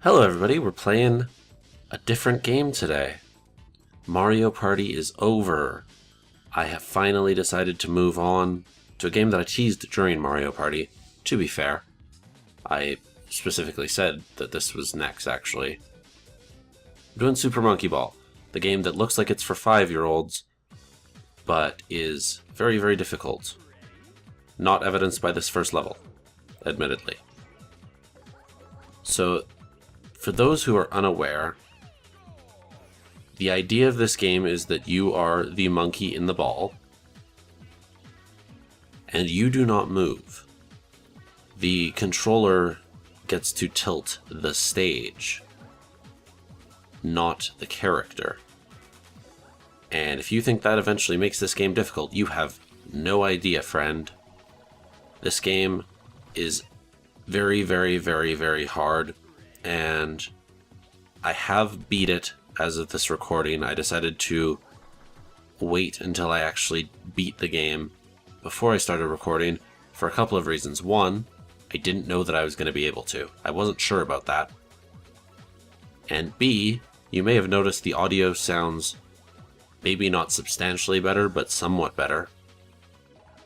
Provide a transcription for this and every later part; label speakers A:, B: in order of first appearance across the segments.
A: Hello everybody, we're playing a different game today. Mario Party is over. I have finally decided to move on to a game that I teased during Mario Party. To be fair, I specifically said that this was next, actually. I'm doing Super Monkey Ball, the game that looks like it's for 5-year-olds, but is very, very difficult. Not evidenced by this first level, admittedly. So, for those who are unaware, the idea of this game is that you are the monkey in the ball, and you do not move. The controller gets to tilt the stage, not the character. And if you think that eventually makes this game difficult, you have no idea, friend. This game is very, very, very, very hard, and I have beat it as of this recording. I decided to wait until I actually beat the game before I started recording for a couple of reasons. One, I didn't know that I was going to be able to. I wasn't sure about that. And B, you may have noticed the audio sounds maybe not substantially better, but somewhat better.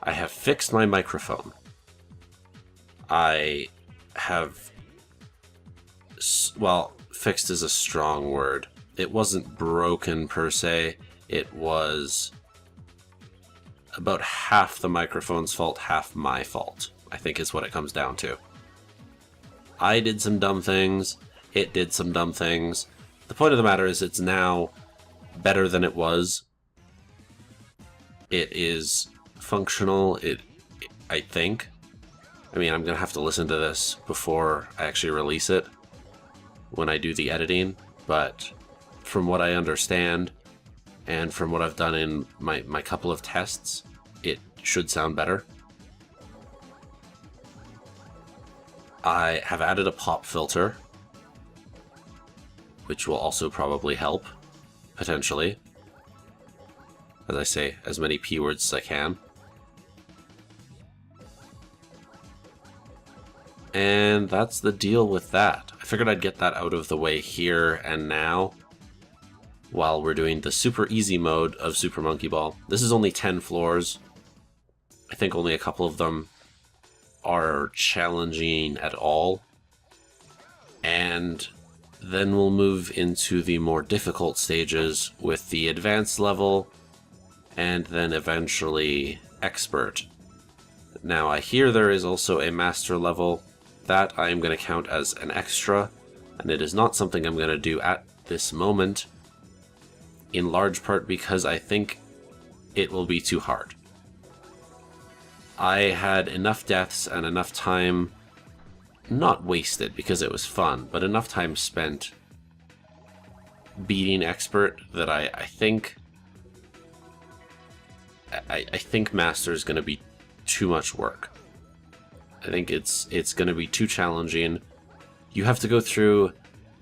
A: I have fixed my microphone. I have, well, fixed is a strong word. It wasn't broken per se. It was about half the microphone's fault, half my fault, I think is what it comes down to. I did some dumb things. It did some dumb things. The point of the matter is it's now better than it was. It is functional, I think. I mean, I'm going to have to listen to this before I actually release it when I do the editing, but from what I understand and from what I've done in my couple of tests, it should sound better. I have added a pop filter, which will also probably help, potentially. As I say, as many P words as I can. And that's the deal with that. I figured I'd get that out of the way here and now while we're doing the super easy mode of Super Monkey Ball. This is only 10 floors. I think only a couple of them are challenging at all. And then we'll move into the more difficult stages with the advanced level and then eventually expert. Now I hear there is also a master level. That I am going to count as an extra, and it is not something I'm going to do at this moment, in large part because I think it will be too hard. I had enough deaths and enough time, not wasted because it was fun, but enough time spent beating expert that I think master is going to be too much work. I think it's going to be too challenging. You have to go through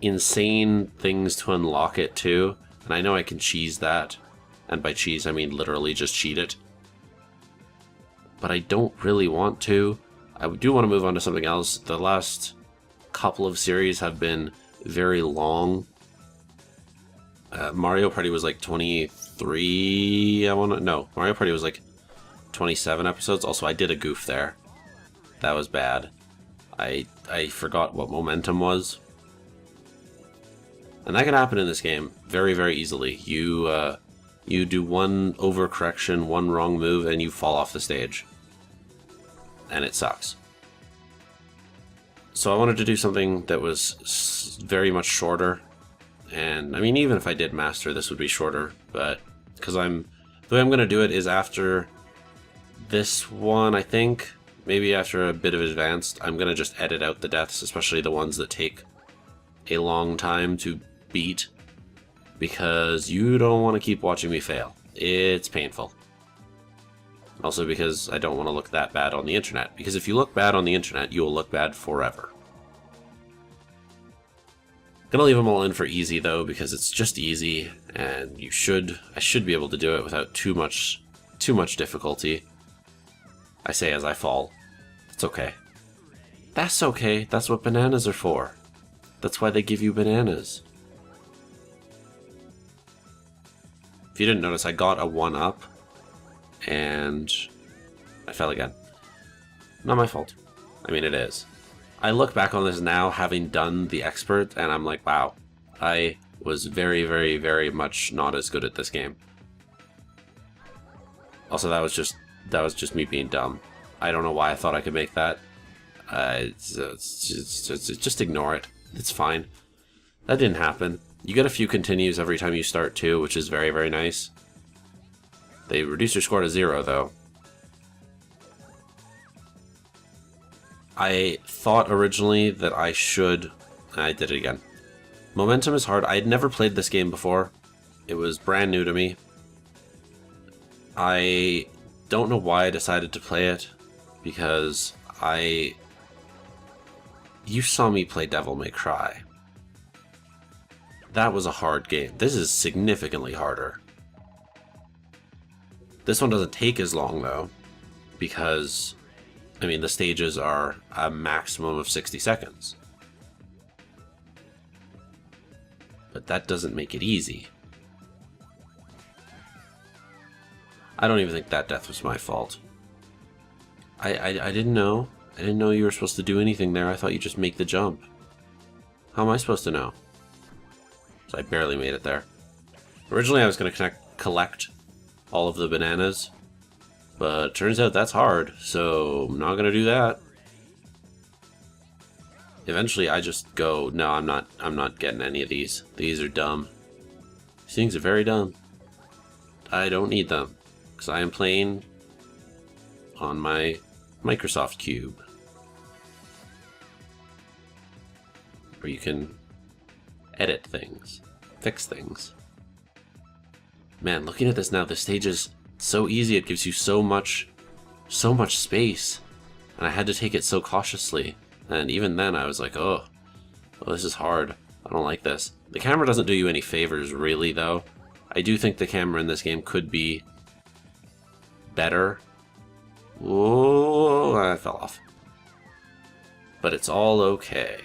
A: insane things to unlock it too, and I know I can cheese that, and by cheese I mean literally just cheat it. But I don't really want to. I do want to move on to something else. The last couple of series have been very long. Mario Party was like 23, Mario Party was like 27 episodes. Also, I did a goof there. That was bad. I forgot what momentum was. And that can happen in this game very, very easily. You do one overcorrection, one wrong move, and you fall off the stage. And it sucks. So I wanted to do something that was very much shorter. And, I mean, even if I did master, this would be shorter. But, because the way I'm going to do it is after this one, I think. Maybe after a bit of advanced, I'm going to just edit out the deaths, especially the ones that take a long time to beat, because you don't want to keep watching me fail. It's painful. Also because I don't want to look that bad on the internet, because if you look bad on the internet, you will look bad forever. Gonna leave them all in for easy though, because it's just easy, and I should be able to do it without too much difficulty. I say as I fall. It's okay. That's okay. That's what bananas are for. That's why they give you bananas. If you didn't notice, I got a 1-up, and I fell again. Not my fault. I mean, it is. I look back on this now, having done the expert, and I'm like, wow, I was very, very, very much not as good at this game. Also, that was just me being dumb. I don't know why I thought I could make that. Just ignore it. It's fine. That didn't happen. You get a few continues every time you start too, which is very, very nice. They reduce your score to 0, though. I thought originally that I should... I did it again. Momentum is hard. I had never played this game before. It was brand new to me. I don't know why I decided to play it, because you saw me play Devil May Cry. That was a hard game. This is significantly harder. This one doesn't take as long, though, because, I mean, the stages are a maximum of 60 seconds. But that doesn't make it easy. I don't even think that death was my fault. I didn't know. I didn't know you were supposed to do anything there. I thought you just make the jump. How am I supposed to know? So I barely made it there. Originally I was going to collect all of the bananas, but turns out that's hard, so I'm not going to do that. Eventually I just go, no, I'm not getting any of these. These are dumb. These things are very dumb. I don't need them, because I am playing on my Microsoft Cube, where you can edit things, fix things. Man, looking at this now, the stage is so easy. It gives you so much space, and I had to take it so cautiously. And even then, I was like, oh, this is hard. I don't like this. The camera doesn't do you any favors, really, though. I do think the camera in this game could be better. Whoa, I fell off. But it's all okay.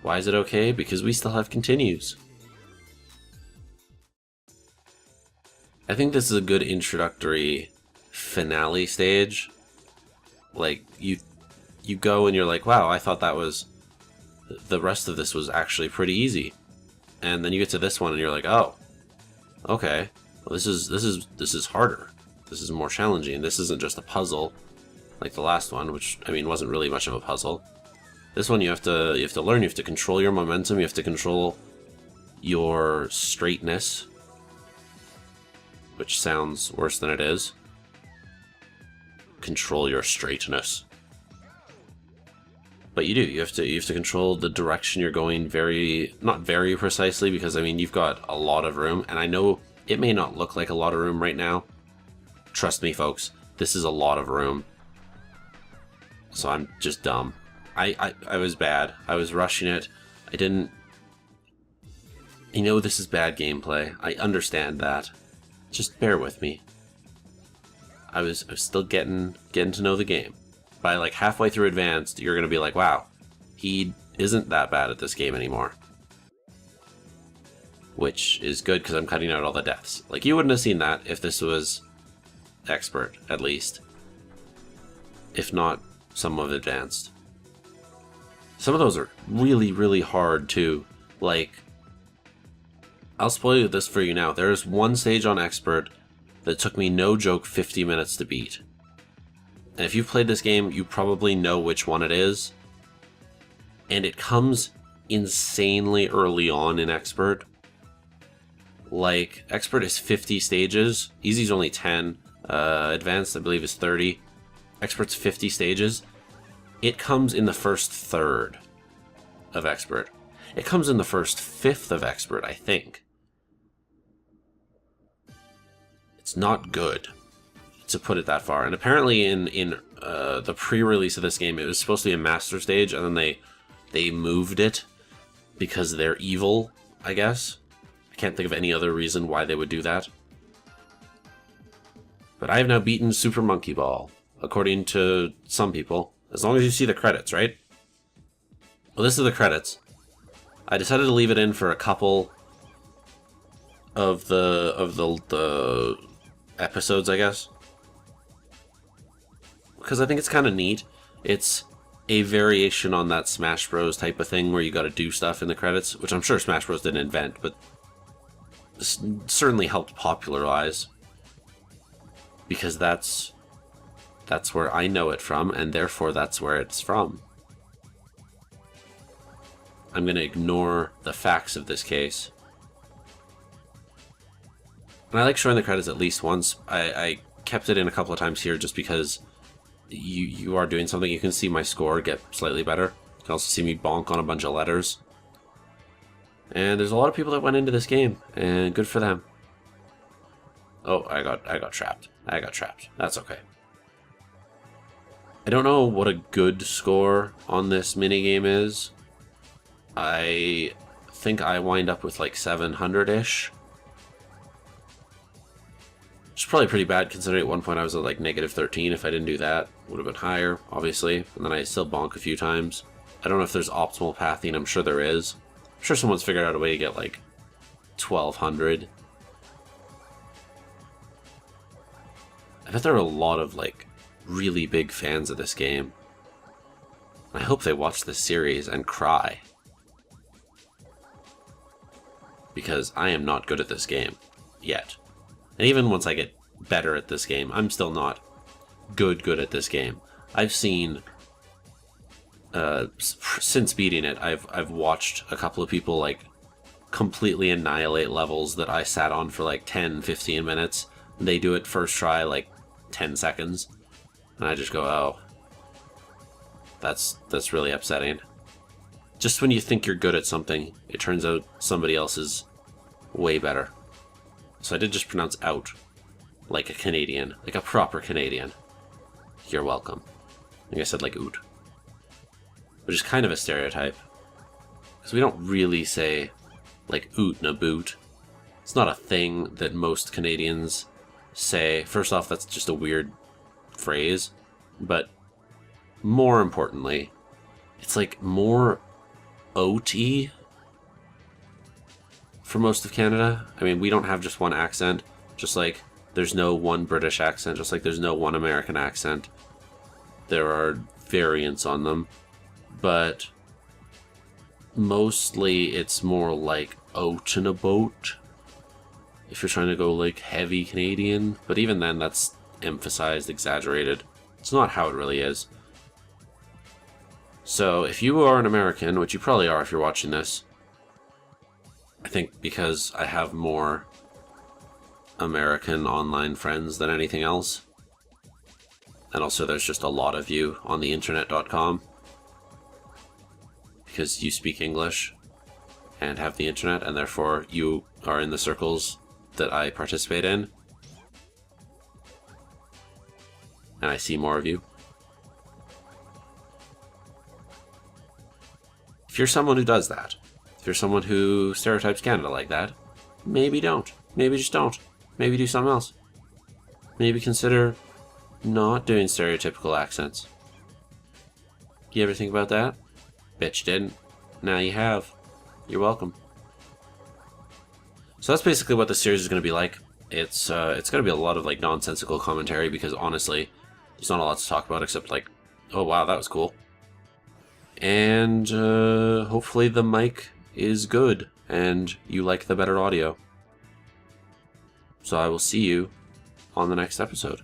A: Why is it okay? Because we still have continues. I think this is a good introductory finale stage. Like, you go and you're like, wow, I thought that was... the rest of this was actually pretty easy. And then you get to this one and you're like, oh, okay. Well, this is harder. This is more challenging. This isn't just a puzzle like the last one, which, I mean, wasn't really much of a puzzle. This one you have to learn. You have to control your momentum. You have to control your straightness, which sounds worse than it is. Control your straightness. But you do. You have to control the direction you're going not very precisely, because I mean you've got a lot of room, and I know it may not look like a lot of room right now. Trust me, folks, this is a lot of room. So I'm just dumb. I was bad. I was rushing it. I didn't... I know this is bad gameplay. I understand that. Just bear with me. I was still getting to know the game. By like halfway through Advanced, you're going to be like, wow, he isn't that bad at this game anymore. Which is good, because I'm cutting out all the deaths. Like, you wouldn't have seen that if this was Expert, at least. If not some of Advanced. Some of those are really, really hard, too. Like, I'll spoil this for you now. There's one stage on Expert that took me, no joke, 50 minutes to beat. And if you've played this game, you probably know which one it is. And it comes insanely early on in Expert. Like, Expert is 50 stages. Easy's only 10. Advanced, I believe, is 30. Expert's 50 stages. It comes in the first third of Expert. It comes in the first fifth of Expert, I think. It's not good, to put it that far. And apparently in the pre-release of this game, it was supposed to be a master stage, and then they moved it because they're evil, I guess. I can't think of any other reason why they would do that. But I have now beaten Super Monkey Ball, according to some people. As long as you see the credits, right? Well, this is the credits. I decided to leave it in for a couple of the episodes, I guess, because I think it's kind of neat. It's a variation on that Smash Bros. Type of thing where you got to do stuff in the credits, which I'm sure Smash Bros. Didn't invent, but certainly helped popularize, because that's where I know it from, and therefore that's where it's from. I'm going to ignore the facts of this case. And I like showing the credits at least once. I kept it in a couple of times here just because you are doing something. You can see my score get slightly better. You can also see me bonk on a bunch of letters. And there's a lot of people that went into this game, and good for them. Oh, I got trapped. I got trapped. That's okay. I don't know what a good score on this minigame is. I think I wind up with like 700-ish. Which is probably pretty bad considering at one point I was at like -13. If I didn't do that, would have been higher, obviously. And then I still bonk a few times. I don't know if there's optimal pathing. I'm sure there is. I'm sure someone's figured out a way to get like 1200. I bet there are a lot of like really big fans of this game. I hope they watch this series and cry. Because I am not good at this game yet. And even once I get better at this game, I'm still not good at this game. I've seen, since beating it, I've watched a couple of people like completely annihilate levels that I sat on for like 10-15 minutes. They do it first try like 10 seconds. And I just go, oh, that's really upsetting. Just when you think you're good at something, it turns out somebody else is way better. So I did just pronounce out like a Canadian, like a proper Canadian. You're welcome. I think I said like oot. Which is kind of a stereotype. Because we don't really say like oot na boot. It's not a thing that most Canadians say. First off, that's just a weird phrase. But more importantly, it's like more OT for most of Canada. I mean, we don't have just one accent, just like there's no one British accent, just like there's no one American accent. There are variants on them, but mostly it's more like out and about if you're trying to go like heavy Canadian, but even then that's emphasized, exaggerated. It's not how it really is. So if you are an American, which you probably are if you're watching this, I think because I have more American online friends than anything else, and also there's just a lot of you on the internet.com, because you speak English and have the internet, and therefore you are in the circles that I participate in, and I see more of you. If you're someone who does that, if you're someone who stereotypes Canada like that, maybe don't. Maybe just don't. Maybe do something else. Maybe consider not doing stereotypical accents. You ever think about that? Bet you didn't. Now you have. You're welcome. So that's basically what the series is going to be like. It's going to be a lot of like nonsensical commentary because honestly, there's not a lot to talk about except like, oh wow, that was cool. And hopefully the mic is good and you like the better audio. So I will see you on the next episode.